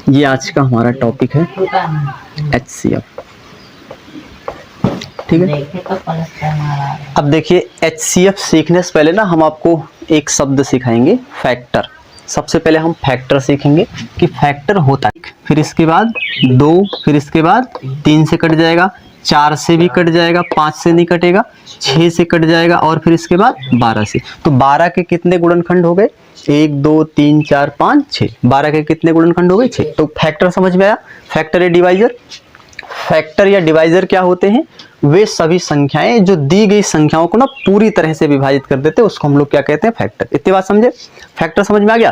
ये आज का हमारा टॉपिक है HCF। ठीक है, अब देखिए HCF सीखने से पहले ना हम आपको एक शब्द सिखाएंगे, फैक्टर। सबसे पहले हम फैक्टर सीखेंगे कि फैक्टर होता है, फिर इसके बाद 2, फिर इसके बाद 3 से कट जाएगा, 4 से भी कट जाएगा, 5 से नहीं कटेगा, 6 से कट जाएगा और फिर इसके बाद 12 से। तो 12 के कितने गुणनखंड हो गए? 1 2 3 4 5 6। 12 के कितने गुणनखंड हो गए? 6। तो फैक्टर समझ में आया? फैक्टर या डिवाइजर? फैक्टर या डिवाइजर क्या होते हैं? वे सभी संख्याएं जो दी गई संख्याओं को ना पूरी तरह से विभाजित कर देते हैं, उसको हम लोग क्या कहते हैं? फैक्टर। इतनी बात समझे? फैक्टर समझ में आ गया?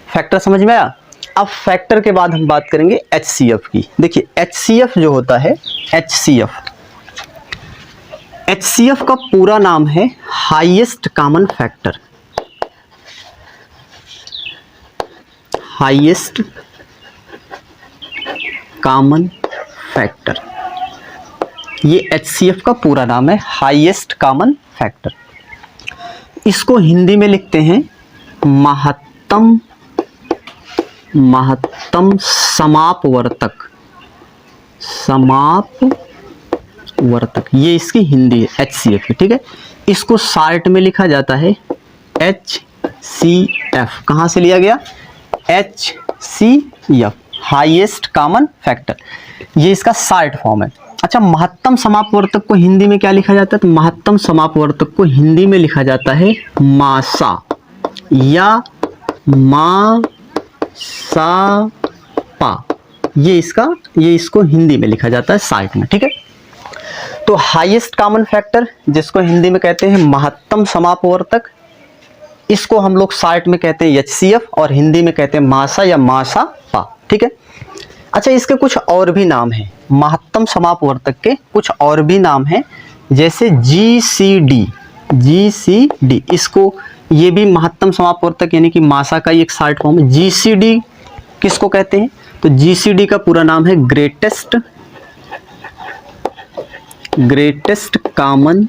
फैक्टर समझ में आया? अब फैक्टर के बाद हम बात करेंगे HCF की। देखिए HCF जो होता है, HCF का पूरा नाम है highest common factor. Highest common factor, ये HCF का पूरा नाम है, हाईएस्ट कॉमन फैक्टर। इसको हिंदी में लिखते हैं महत्तम समापवर्तक। ये इसकी हिंदी है HCF की। ठीक है, इसको शॉर्ट में लिखा जाता है HCF। कहाँ से लिया गया? HCF, highest common factor. ये इसका शॉर्ट फॉर्म है। अच्छा, महत्तम समापवर्तक को हिंदी में क्या लिखा जाता है? तो महत्तम समापवर्तक को हिंदी में लिखा जाता है मासा या मासापा। ये इसको हिंदी में लिखा जाता है शॉर्ट में। ठीक है, तो हाईएस्ट कॉमन फैक्टर जिसको हिंदी में कहते हैं महत्तम समापवर्तक, इसको हम लोग शॉर्ट में कहते हैं HCF और हिंदी में कहते हैं मासा या मासापा। ठीक है, अच्छा, इसके कुछ और भी नाम हैं। महत्तम समापवर्तक के कुछ और भी नाम हैं, जैसे GCD। इसको, ये भी महत्तम समापवर्तक यानी कि मासा का एक शॉर्ट फॉर्म है। GCD किसको कहते हैं? तो GCD का पूरा नाम है ग्रेटेस्ट कॉमन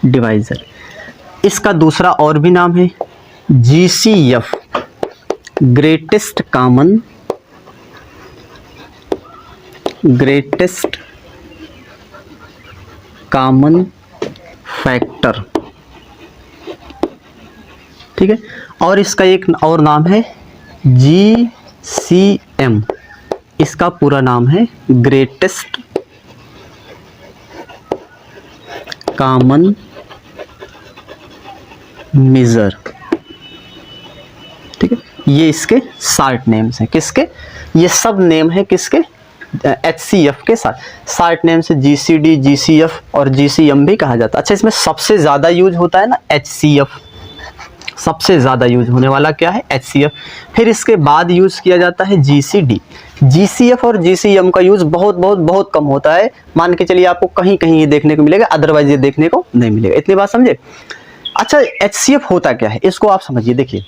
डिवाइजर। इसका दूसरा और भी नाम है GCF, ग्रेटेस्ट कॉमन फैक्टर। ठीक है, और इसका एक और नाम है GCM। इसका पूरा नाम है ग्रेटेस्ट कॉमन मेजर। ठीक है, ये इसके शॉर्ट नेम्स हैं। किसके? ये सब नेम है किसके? HCF के साथ शॉर्ट नेम से GCD, GCF और GCM भी कहा जाता है। अच्छा, इसमें सबसे ज्यादा यूज होता है ना HCF, सबसे ज्यादा यूज होने वाला क्या है? HCF। फिर इसके बाद यूज किया जाता है GCD। GCF और GCM का यूज बहुत कम होता है। मान के चलिए आपको कहीं कहीं ये देखने को मिलेगा, अदरवाइज ये देखने को नहीं मिलेगा। इतनी बात समझे? अच्छा, HCF होता क्या है इसको आप समझिए। देखिए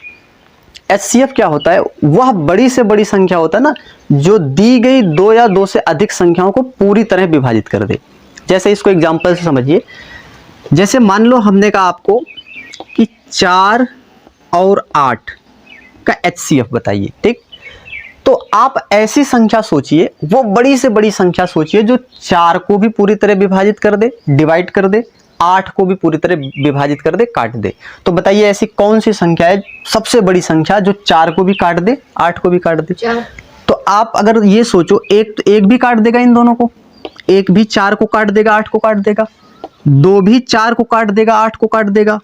HCF क्या होता है? वह बड़ी से बड़ी संख्या होता है ना, जो दी गई 2 या 2 से अधिक संख्याओं को पूरी तरह विभाजित कर दे। जैसे इसको एग्जांपल से समझिए। जैसे मान लो हमने कहा आपको कि 4 और 8 का HCF बताइए। ठीक, तो आप ऐसी संख्या सोचिए, वो बड़ी से बड़ी संख्या सोचिए जो 4 को भी पूरी तरह विभाजित कर दे, डिवाइड कर दे, 8 को भी पूरी तरह विभाजित कर दे, काट दे। तो बताइए ऐसी कौन सी संख्या है सबसे बड़ी संख्या जो 4 को भी काट दे, 8 को भी काट दे? तो आप अगर ये सोचो, एक भी काट देगा इन दोनों को, एक भी 4 को काट देगा, 8 को काट देगा, 2 भी 4 को काट देगा, 8 को काट देगा,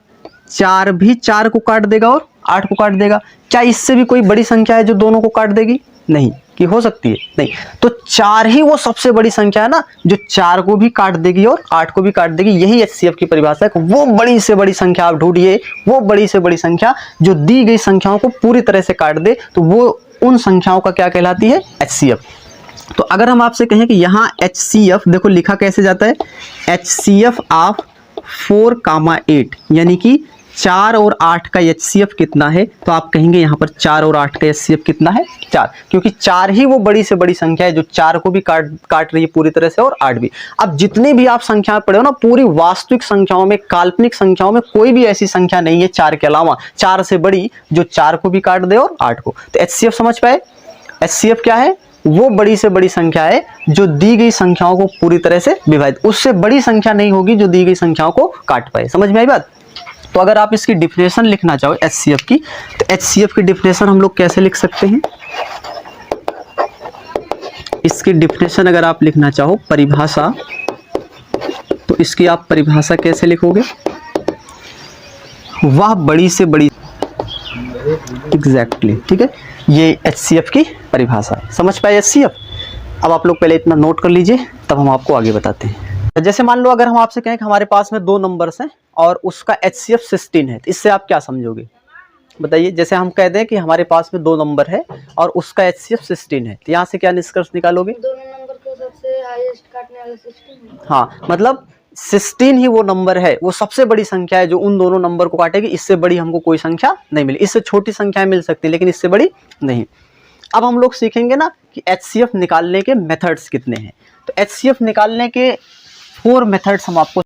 4 भी 4 को काट देगा और 8 को काट देगा। क्या इससे भी कोई बड़ी संख्या है जो दोनों को काट देगी? नहीं। कि हो सकती है? नहीं। तो 4 ही वो सबसे बड़ी संख्या है ना, जो 4 को भी काट देगी और 8 को भी काट देगी। यही HCF की परिभाषा है। वो बड़ी से बड़ी संख्या आप ढूंढिए, वो बड़ी से बड़ी संख्या जो दी गई संख्याओं को पूरी तरह से काट दे, तो वो उन संख्याओं का क्या कहलाती है? HCF। तो अगर हम आपसे कहें कि यहाँ HCF देखो लिखा कैसे जाता है, HCF ऑफ 4, 8, यानी कि 4 और 8 का HCF कितना है, तो आप कहेंगे यहाँ पर 4 और 8 का HCF कितना है 4, क्योंकि 4 ही वो बड़ी से बड़ी संख्या है जो 4 को भी काट रही है पूरी तरह से और 8 भी। अब जितनी भी आप संख्या पढ़े हो ना, पूरी वास्तविक संख्याओं में, काल्पनिक संख्याओं में कोई भी ऐसी संख्या नहीं है 4 के अलावा, 4 से बड़ी जो 4 को भी काट दे और 8 को। तो HCF समझ पाए, HCF क्या है, वो बड़ी से बड़ी संख्या है जो दी गई संख्याओं को पूरी तरह से विभाजित, उससे बड़ी संख्या नहीं होगी जो दी गई संख्याओं को काट पाए। समझ में आई बात। तो अगर आप इसकी डिफिनेशन लिखना चाहो HCF की, तो HCF की डिफिनेशन हम लोग कैसे लिख सकते हैं, इसकी डिफिनेशन अगर आप लिखना चाहो परिभाषा, तो इसकी आप परिभाषा कैसे लिखोगे, वह बड़ी से बड़ी, एग्जैक्टली, ठीक है, ये HCF की परिभाषा है। समझ पाए HCF। अब आप लोग पहले इतना नोट कर लीजिए, तब हम आपको आगे बताते हैं। जैसे मान लो अगर हम आपसे कहें कि हमारे पास में 2 नंबर्स हैं और उसका HCF 16 है, तो इससे आप क्या समझोगे बताइए। जैसे हम कह दें कि हमारे पास में 2 नंबर है और उसका HCF 16 है, तो यहाँ से क्या निष्कर्ष निकालोगे, दोनों नंबर को सबसे हाईएस्ट काटने वाला 16 है। हाँ, मतलब 16 ही वो नंबर है, वो सबसे बड़ी संख्या है जो उन दोनों नंबर को काटेगी, इससे बड़ी हमको कोई संख्या नहीं मिली। इससे छोटी संख्याएं मिल सकती है लेकिन इससे बड़ी नहीं। अब हम लोग सीखेंगे ना कि HCF निकालने के मेथड्स कितने हैं। तो HCF निकालने के 4 मेथड्स हम आपको